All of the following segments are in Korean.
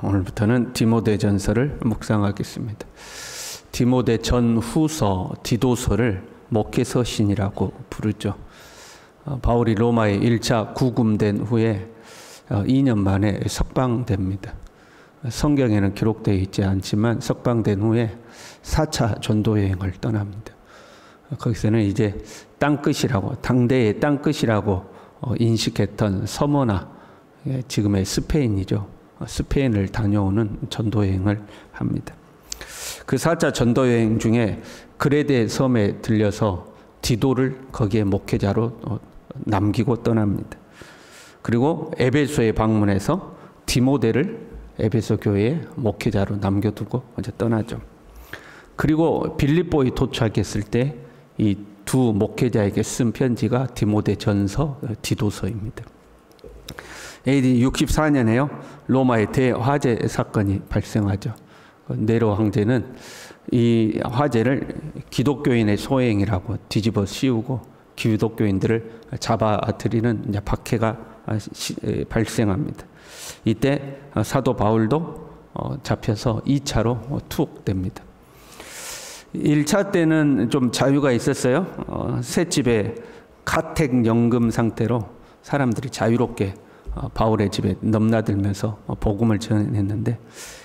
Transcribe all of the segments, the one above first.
오늘부터는 디모데전서를 묵상하겠습니다. 디모데 전후서, 디도서를 목회서신이라고 부르죠. 바울이 로마에 1차 구금된 후에 2년 만에 석방됩니다. 성경에는 기록되어 있지 않지만 석방된 후에 4차 전도여행을 떠납니다. 거기서는 이제 땅끝이라고, 당대의 땅끝이라고 인식했던 서머나, 지금의 스페인이죠. 스페인을 다녀오는 전도여행을 합니다. 그 4차 전도여행 중에 그레데 섬에 들려서 디도를 거기에 목회자로 남기고 떠납니다. 그리고 에베소에 방문해서 디모데를 에베소 교회에 목회자로 남겨두고 먼저 떠나죠. 그리고 빌립보에 도착했을 때 이 두 목회자에게 쓴 편지가 디모데 전서, 디도서입니다. AD 64년에요. 로마의 대화재 사건이 발생하죠. 네로 황제는 이 화재를 기독교인의 소행이라고 뒤집어 씌우고 기독교인들을 잡아들이는 이제 박해가 발생합니다. 이때 사도 바울도 잡혀서 2차로 투옥됩니다. 1차 때는 좀 자유가 있었어요. 셋집에 가택연금 상태로 사람들이 자유롭게 바울의 집에 넘나들면서 복음을 전했는데,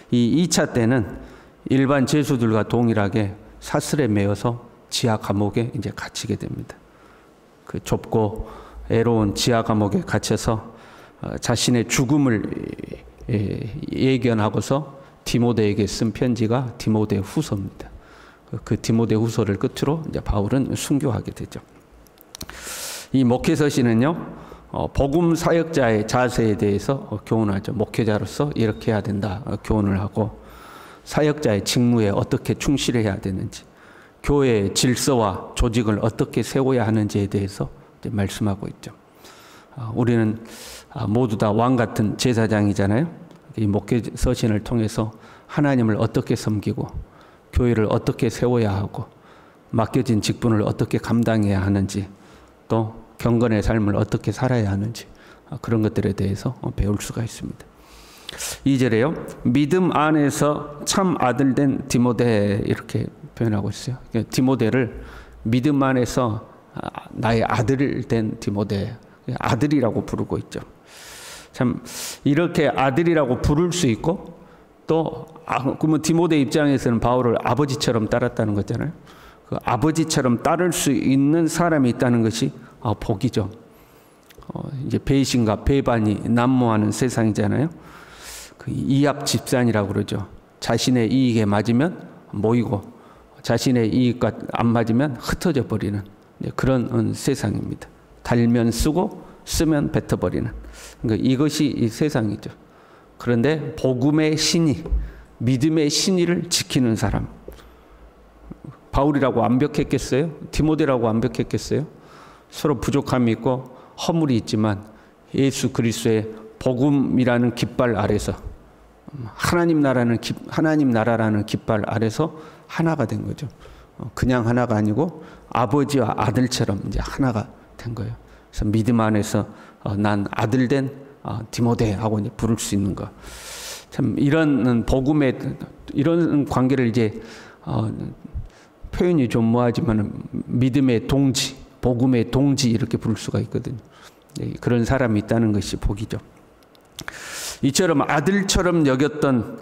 이 2차 때는 일반 죄수들과 동일하게 사슬에 매여서 지하 감옥에 이제 갇히게 됩니다. 그 좁고 애로운 지하 감옥에 갇혀서 자신의 죽음을 예견하고서 디모데에게 쓴 편지가 디모데 후서입니다. 그 디모데 후서를 끝으로 이제 바울은 순교하게 되죠. 이 목회서신은요, 복음 사역자의 자세에 대해서 교훈하죠. 목회자로서 이렇게 해야 된다 교훈을 하고, 사역자의 직무에 어떻게 충실해야 되는지, 교회의 질서와 조직을 어떻게 세워야 하는지에 대해서 이제 말씀하고 있죠. 우리는 모두 다 왕 같은 제사장이잖아요. 이 목회서신을 통해서 하나님을 어떻게 섬기고 교회를 어떻게 세워야 하고 맡겨진 직분을 어떻게 감당해야 하는지, 또 경건의 삶을 어떻게 살아야 하는지, 그런 것들에 대해서 배울 수가 있습니다. 2절에요. 믿음 안에서 참 아들 된 디모데, 이렇게 표현하고 있어요. 디모데를 믿음 안에서 나의 아들 된 디모데, 아들이라고 부르고 있죠. 참 이렇게 아들이라고 부를 수 있고, 또 그러면 디모데 입장에서는 바울을 아버지처럼 따랐다는 거잖아요. 그 아버지처럼 따를 수 있는 사람이 있다는 것이 복이죠. 이제 배신과 배반이 난무하는 세상이잖아요. 그 이합 집산이라고 그러죠. 자신의 이익에 맞으면 모이고 자신의 이익과 안 맞으면 흩어져 버리는 그런 세상입니다. 달면 쓰고 쓰면 뱉어버리는, 그러니까 이것이 이 세상이죠. 그런데 복음의 신이, 믿음의 신의를 지키는 사람, 바울이라고 완벽했겠어요? 디모데라고 완벽했겠어요? 서로 부족함이 있고 허물이 있지만 예수 그리스도의 복음이라는 깃발 아래서, 하나님 나라라는 깃발 아래서 하나가 된 거죠. 그냥 하나가 아니고 아버지와 아들처럼 이제 하나가 된 거예요. 그래서 믿음 안에서 난 아들 된 디모데 하고 이제 부를 수 있는 거. 참 이런 복음의 이런 관계를 이제 표현이 좀 뭐하지만 믿음의 동지, 복음의 동지 이렇게 부를 수가 있거든요. 그런 사람이 있다는 것이 복이죠. 이처럼 아들처럼 여겼던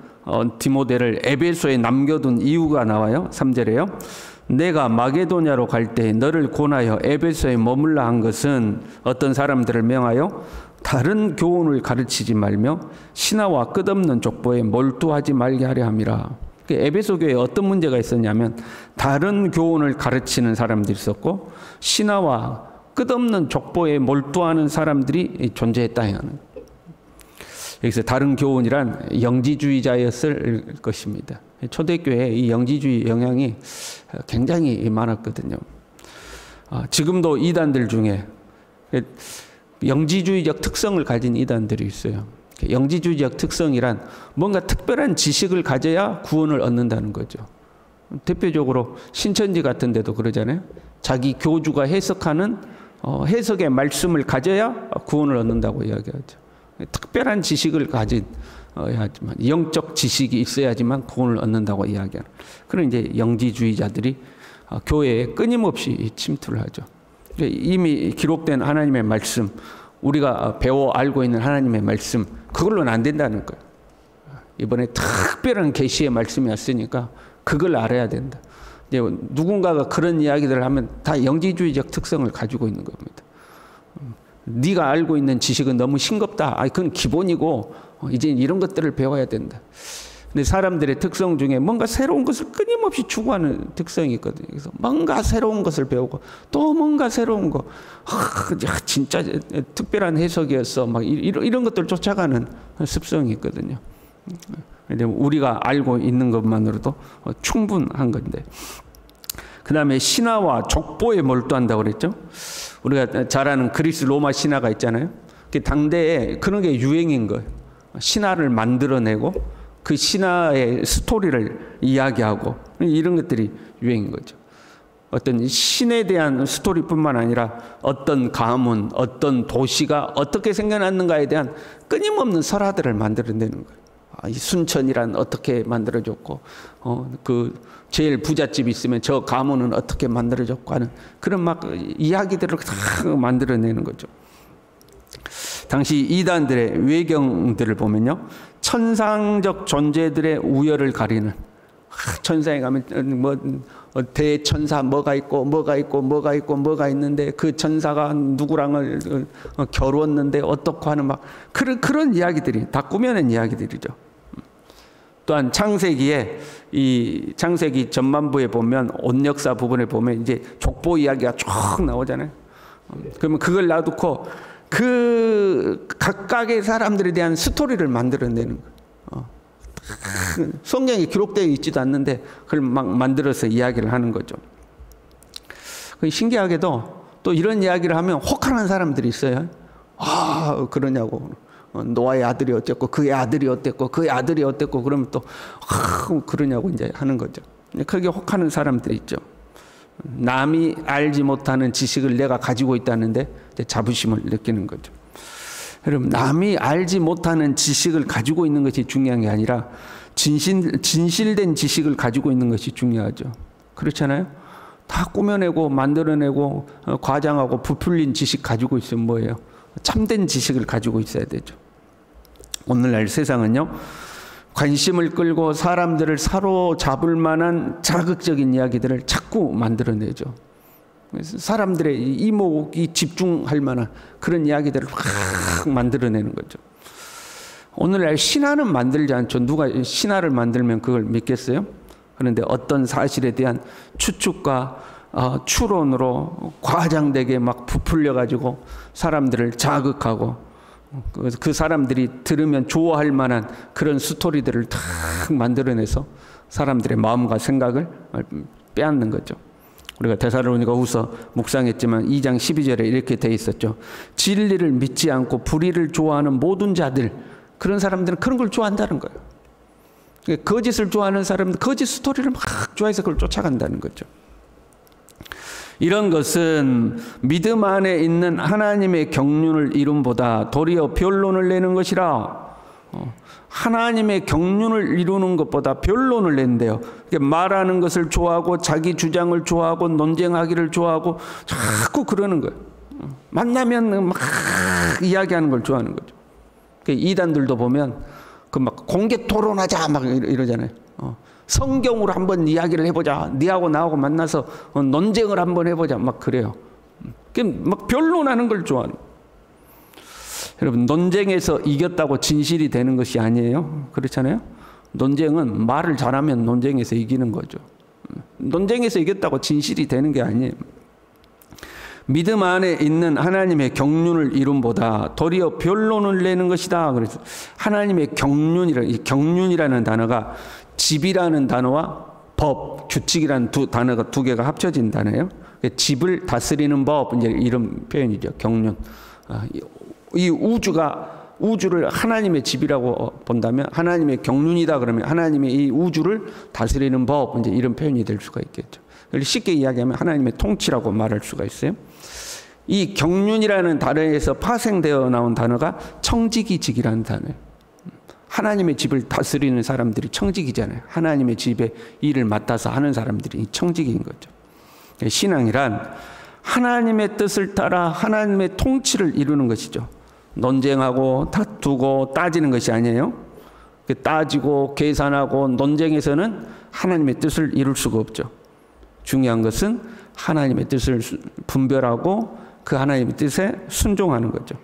디모데를 에베소에 남겨둔 이유가 나와요. 3절에요. 내가 마게도냐로 갈 때 너를 권하여 에베소에 머물라 한 것은 어떤 사람들을 명하여 다른 교훈을 가르치지 말며 신화와 끝없는 족보에 몰두하지 말게 하려 함이라. 에베소 교회에 어떤 문제가 있었냐면 다른 교훈을 가르치는 사람들이 있었고 신화와 끝없는 족보에 몰두하는 사람들이 존재했다 하는. 여기서 다른 교훈이란 영지주의자였을 것입니다. 초대교회에 이 영지주의 영향이 굉장히 많았거든요. 지금도 이단들 중에 영지주의적 특성을 가진 이단들이 있어요. 영지주의적 특성이란 뭔가 특별한 지식을 가져야 구원을 얻는다는 거죠. 대표적으로 신천지 같은 데도 그러잖아요. 자기 교주가 해석하는 해석의 말씀을 가져야 구원을 얻는다고 이야기하죠. 특별한 지식을 가진 하지만 영적 지식이 있어야지만 구원을 얻는다고 이야기하는 그런 이제 영지주의자들이 교회에 끊임없이 침투를 하죠. 이미 기록된 하나님의 말씀, 우리가 배워 알고 있는 하나님의 말씀, 그걸로는 안 된다는 거예요. 이번에 특별한 계시의 말씀이 왔으니까 그걸 알아야 된다. 이제 누군가가 그런 이야기들을 하면 다 영지주의적 특성을 가지고 있는 겁니다. 네가 알고 있는 지식은 너무 싱겁다. 그건 기본이고 이제 이런 것들을 배워야 된다. 근데 사람들의 특성 중에 뭔가 새로운 것을 끊임없이 추구하는 특성이 있거든요. 그래서 뭔가 새로운 것을 배우고 또 뭔가 새로운 거, 진짜 특별한 해석이었어. 막 이런 것들 쫓아가는 습성이 있거든요. 우리가 알고 있는 것만으로도 충분한 건데. 그 다음에 신화와 족보에 몰두한다고 그랬죠. 우리가 잘 아는 그리스 로마 신화가 있잖아요. 당대에 그런 게 유행인 거예요. 신화를 만들어내고 그 신화의 스토리를 이야기하고 이런 것들이 유행인 거죠. 어떤 신에 대한 스토리뿐만 아니라 어떤 가문, 어떤 도시가 어떻게 생겨났는가에 대한 끊임없는 설화들을 만들어내는 거예요. 이 순천이란 어떻게 만들어졌고, 그 제일 부잣집이 있으면 저 가문은 어떻게 만들어졌고 하는 그런 막 이야기들을 다 만들어내는 거죠. 당시 이단들의 외경들을 보면요, 천상적 존재들의 우열을 가리는, 천상에 가면 뭐 대천사 뭐가 있고 뭐가 있고 뭐가 있고 뭐가 있는데 그 천사가 누구랑을 겨루었는데 어떻고 하는 막 그런 이야기들이 다 꾸며낸 이야기들이죠. 또한 창세기에 이 창세기 전반부에 보면 온역사 부분에 보면 이제 족보 이야기가 쭉 나오잖아요. 그러면 그걸 놔두고 그 각각의 사람들에 대한 스토리를 만들어내는 거예요. 성경에 기록되어 있지도 않는데 그걸 막 만들어서 이야기를 하는 거죠. 신기하게도 또 이런 이야기를 하면 혹하는 사람들이 있어요. 그러냐고. 노아의 아들이 어땠고 그의 아들이 어땠고 그의 아들이 어땠고 그러면 또 그러냐고 이제 하는 거죠. 그게 혹하는 사람들이 있죠. 남이 알지 못하는 지식을 내가 가지고 있다는데 자부심을 느끼는 거죠. 여러분, 남이 알지 못하는 지식을 가지고 있는 것이 중요한 게 아니라 진실된 지식을 가지고 있는 것이 중요하죠. 그렇잖아요? 다 꾸며내고 만들어내고 과장하고 부풀린 지식 가지고 있으면 뭐예요? 참된 지식을 가지고 있어야 되죠. 오늘날 세상은요, 관심을 끌고 사람들을 사로잡을 만한 자극적인 이야기들을 자꾸 만들어내죠. 그래서 사람들의 이목이 집중할 만한 그런 이야기들을 확 만들어내는 거죠. 오늘날 신화는 만들지 않죠. 누가 신화를 만들면 그걸 믿겠어요? 그런데 어떤 사실에 대한 추측과 추론으로 과장되게 막 부풀려가지고 사람들을 자극하고 그 사람들이 들으면 좋아할 만한 그런 스토리들을 다 만들어내서 사람들의 마음과 생각을 빼앗는 거죠. 우리가 데살로니가후서 묵상했지만 2장 12절에 이렇게 돼 있었죠. 진리를 믿지 않고 불의를 좋아하는 모든 자들, 그런 사람들은 그런 걸 좋아한다는 거예요. 거짓을 좋아하는 사람들, 거짓 스토리를 막 좋아해서 그걸 쫓아간다는 거죠. 이런 것은 믿음 안에 있는 하나님의 경륜을 이룸보다 도리어 변론을 내는 것이라. 하나님의 경륜을 이루는 것보다 변론을 낸대요. 말하는 것을 좋아하고 자기 주장을 좋아하고 논쟁하기를 좋아하고 자꾸 그러는 거예요. 만나면 막 이야기하는 걸 좋아하는 거죠. 이단들도 보면 그 막 공개 토론하자 막 이러잖아요. 성경으로 한번 이야기를 해보자. 니하고 나하고 만나서 논쟁을 한번 해보자. 막 그래요. 막 변론하는 걸 좋아하는 거예요. 여러분, 논쟁에서 이겼다고 진실이 되는 것이 아니에요. 그렇잖아요. 논쟁은 말을 잘하면 논쟁에서 이기는 거죠. 논쟁에서 이겼다고 진실이 되는 게 아니에요. 믿음 안에 있는 하나님의 경륜을 이룸보다 도리어 변론을 내는 것이다. 그래서 하나님의 경륜이라는 단어가 집이라는 단어와 법, 규칙이라는 단어가 두 개가 합쳐진 단어예요. 집을 다스리는 법, 이제 이런 표현이죠. 경륜. 이 우주를 하나님의 집이라고 본다면 하나님의 경륜이다 그러면 하나님의 이 우주를 다스리는 법, 이제 이런 표현이 될 수가 있겠죠. 쉽게 이야기하면 하나님의 통치라고 말할 수가 있어요. 이 경륜이라는 단어에서 파생되어 나온 단어가 청지기직이라는 단어예요. 하나님의 집을 다스리는 사람들이 청직이잖아요. 하나님의 집에 일을 맡아서 하는 사람들이 청직인 거죠. 신앙이란 하나님의 뜻을 따라 하나님의 통치를 이루는 것이죠. 논쟁하고 다투고 따지는 것이 아니에요. 따지고 계산하고 논쟁에서는 하나님의 뜻을 이룰 수가 없죠. 중요한 것은 하나님의 뜻을 분별하고 그 하나님의 뜻에 순종하는 거죠.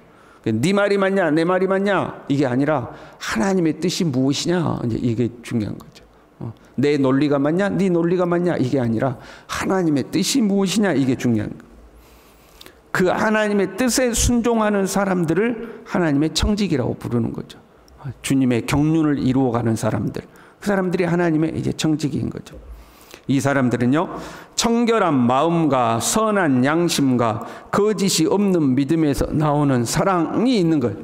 네 말이 맞냐 내 말이 맞냐 이게 아니라 하나님의 뜻이 무엇이냐, 이제 이게 중요한 거죠. 내 논리가 맞냐 네 논리가 맞냐 이게 아니라 하나님의 뜻이 무엇이냐, 이게 중요한 거예요. 그 하나님의 뜻에 순종하는 사람들을 하나님의 청직이라고 부르는 거죠. 주님의 경륜을 이루어가는 사람들, 그 사람들이 하나님의 이제 청직인 거죠. 이 사람들은요, 청결한 마음과 선한 양심과 거짓이 없는 믿음에서 나오는 사랑이 있는 거예요.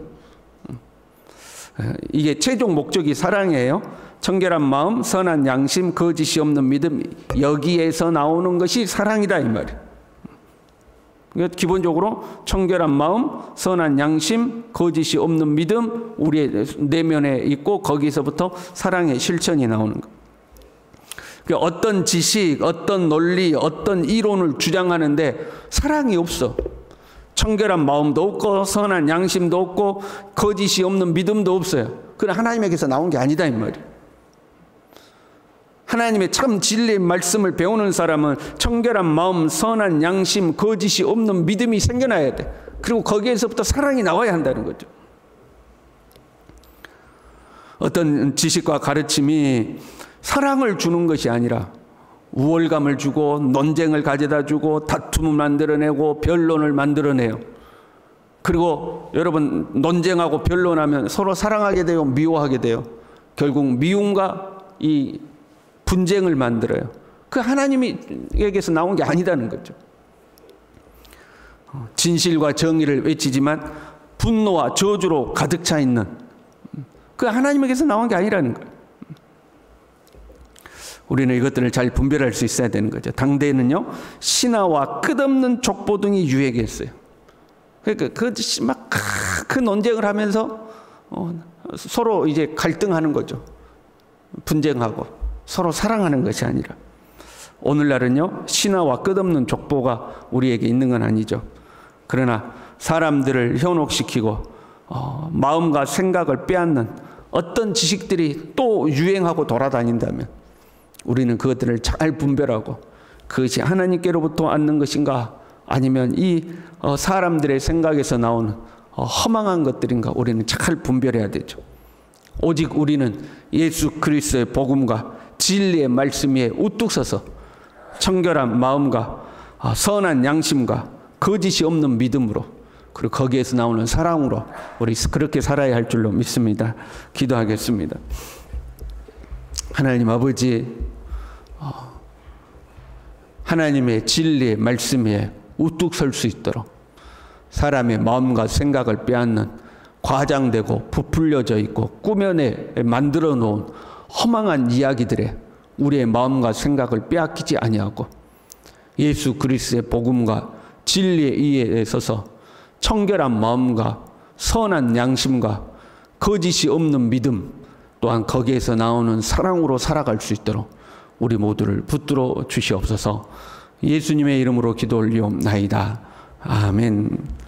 이게 최종 목적이 사랑이에요. 청결한 마음, 선한 양심, 거짓이 없는 믿음, 여기에서 나오는 것이 사랑이다, 이 말이에요. 그러니까 기본적으로 청결한 마음, 선한 양심, 거짓이 없는 믿음, 우리의 내면에 있고 거기서부터 사랑의 실천이 나오는 거예요. 그러니까 어떤 지식, 어떤 논리, 어떤 이론을 주장하는데 사랑이 없어. 청결한 마음도 없고 선한 양심도 없고 거짓이 없는 믿음도 없어요. 그건 하나님에게서 나온 게 아니다, 이 말이에요. 하나님의 참 진리의 말씀을 배우는 사람은 청결한 마음, 선한 양심, 거짓이 없는 믿음이 생겨나야 돼. 그리고 거기에서부터 사랑이 나와야 한다는 거죠. 어떤 지식과 가르침이 사랑을 주는 것이 아니라 우월감을 주고 논쟁을 가져다 주고 다툼을 만들어내고 변론을 만들어내요. 그리고 여러분, 논쟁하고 변론하면 서로 사랑하게 되고 미워하게 돼요. 결국 미움과 이 분쟁을 만들어요. 그 하나님에게서 나온 게 아니다는 거죠. 진실과 정의를 외치지만 분노와 저주로 가득 차 있는, 그 하나님에게서 나온 게 아니라는 거예요. 우리는 이것들을 잘 분별할 수 있어야 되는 거죠. 당대에는요, 신화와 끝없는 족보 등이 유행했어요. 그러니까 그 논쟁을 하면서 서로 이제 갈등하는 거죠. 분쟁하고 서로 사랑하는 것이 아니라. 오늘날은요, 신화와 끝없는 족보가 우리에게 있는 건 아니죠. 그러나 사람들을 현혹시키고 마음과 생각을 빼앗는 어떤 지식들이 또 유행하고 돌아다닌다면 우리는 그것들을 잘 분별하고 그것이 하나님께로부터 왔는 것인가 아니면 이 사람들의 생각에서 나오는 허망한 것들인가, 우리는 잘 분별해야 되죠. 오직 우리는 예수 그리스도의 복음과 진리의 말씀 위에 우뚝 서서 청결한 마음과 선한 양심과 거짓이 없는 믿음으로, 그리고 거기에서 나오는 사랑으로 우리 그렇게 살아야 할 줄로 믿습니다. 기도하겠습니다. 하나님 아버지, 하나님의 진리의 말씀 위에 우뚝 설 수 있도록 사람의 마음과 생각을 빼앗는 과장되고 부풀려져 있고 꾸며내 만들어 놓은 허망한 이야기들에 우리의 마음과 생각을 빼앗기지 아니하고 예수 그리스도의 복음과 진리에 의해서 청결한 마음과 선한 양심과 거짓이 없는 믿음, 또한 거기에서 나오는 사랑으로 살아갈 수 있도록 우리 모두를 붙들어 주시옵소서. 예수님의 이름으로 기도 올리옵나이다. 아멘.